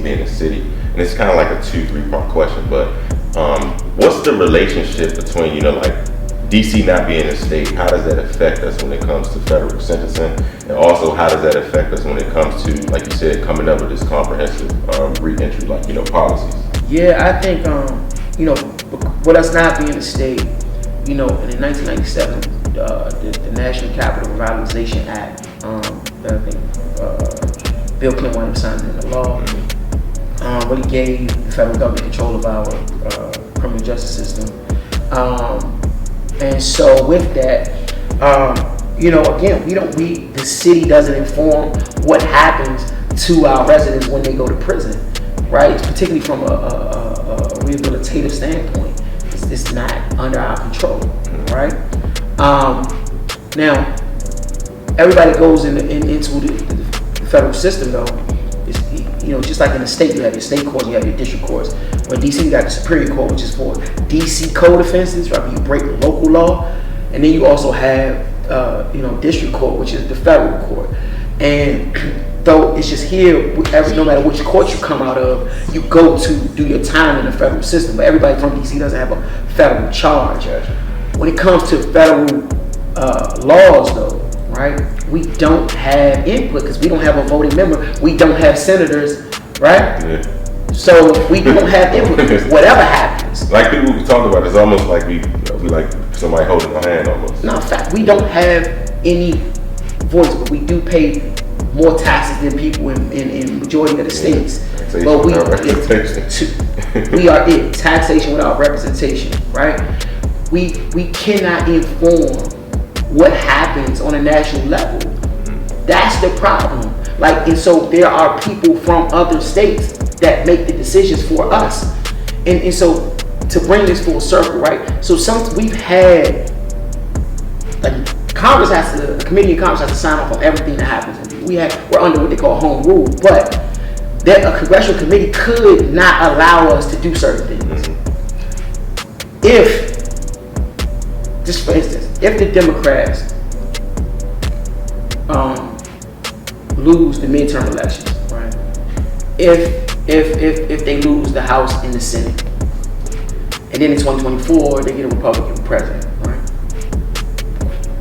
being a city? And it's kind of like a 2-3 part question, but what's the relationship between, like DC not being a state? How does that affect us when it comes to federal sentencing? And also, how does that affect us when it comes to, like you said, coming up with this comprehensive re-entry, policies? Yeah, I think, with us not being a state, in 1997, the National Capital Revitalization Act, that I think Bill Clinton wound up signing into law, really gave the federal government control of our criminal justice system. And so with that, again, the city doesn't inform what happens to our residents when they go to prison, right? Particularly from a rehabilitative standpoint. It's not under our control, right? Now, everybody goes into the federal system, though. It's, just like in the state, you have your state courts, you have your district courts. When DC, you got the Superior Court, which is for DC code offenses, right? You break local law, and then you also have, district court, which is the federal court. And though it's just here, no matter which court you come out of, you go to do your time in the federal system. But everybody from DC doesn't have a federal charge. When it comes to federal laws, though, right, we don't have input because we don't have a voting member. We don't have senators, right? Yeah. So we don't have input. Whatever happens. Like people we talk about, it's almost like we like somebody holding our hand almost. No, in fact, we don't have any voice, but we do pay more taxes than people in majority of the states. Taxation but we are it. Taxation without representation, right? We cannot inform what happens on a national level. That's the problem. And so there are people from other states that make the decisions for us. And so to bring this full circle, right? So we've had, Congress the committee in Congress has to sign off on everything that happens. We're under what they call home rule, but a congressional committee could not allow us to do certain things. If, just for instance, if the Democrats lose the midterm elections, right? If they lose the House and the Senate, and then in 2024 they get a Republican president, right?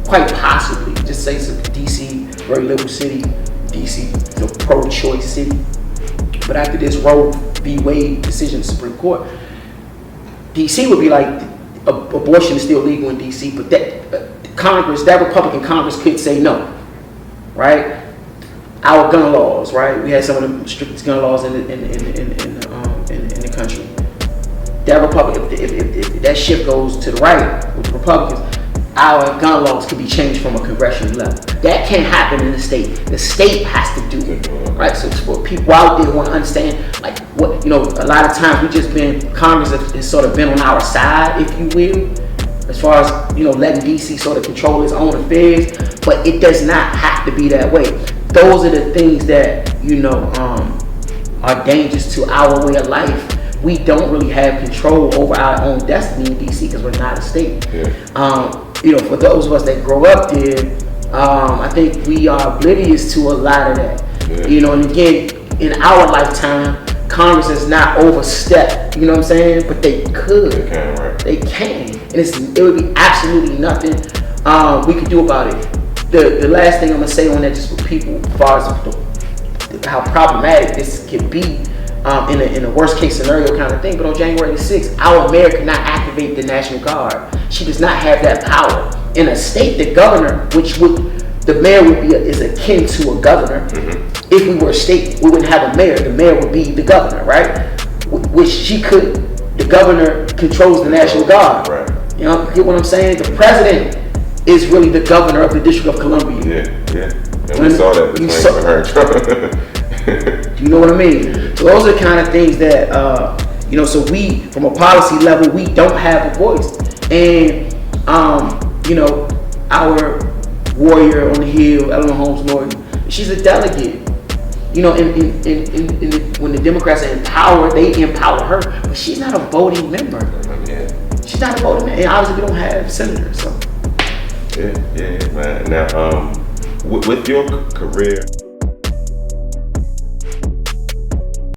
Quite possibly, just say it's a DC, very liberal city, DC, pro-choice city. But after this Roe v. Wade decision, the Supreme Court, DC would be like, abortion is still legal in DC, but that Republican Congress could say no, right? Our gun laws, right? We had some of the strictest gun laws in the country. That Republican, if that shift goes to the right with the Republicans, our gun laws could be changed from a congressional level. That can't happen in the state. The state has to do it, right? So for people out there who want to understand, a lot of times Congress has sort of been on our side, if you will, as far as, letting DC sort of control its own affairs, but it does not have to be that way. Those are the things that, are dangerous to our way of life. We don't really have control over our own destiny in DC because we're not a state. Yeah. For those of us that grow up there, I think we are oblivious to a lot of that. Yeah. And again, in our lifetime, Congress has not overstepped, you know what I'm saying? But they could. They can, right? They can. And it would be absolutely nothing we could do about it. The last thing I'm going to say on that, just for people, as far as how problematic this could be in a worst case scenario kind of thing, but on January the 6th, our mayor could not activate the National Guard. She does not have that power. In a state, the governor, the mayor is akin to a governor. Mm-hmm. If we were a state, we wouldn't have a mayor. The mayor would be the governor, right? Which she could. The governor controls the National Guard. Right. Get what I'm saying? The president is really the governor of the District of Columbia. Yeah. And we saw that between her and Trump. You know what I mean? So those are the kind of things that, so we, from a policy level, we don't have a voice. And, our warrior on the Hill, Eleanor Holmes Norton, she's a delegate. When the Democrats are in power, they empower her, but she's not a voting member. Yeah. She's not a voting member, and obviously we don't have senators. So. Yeah, man. Now, with your career.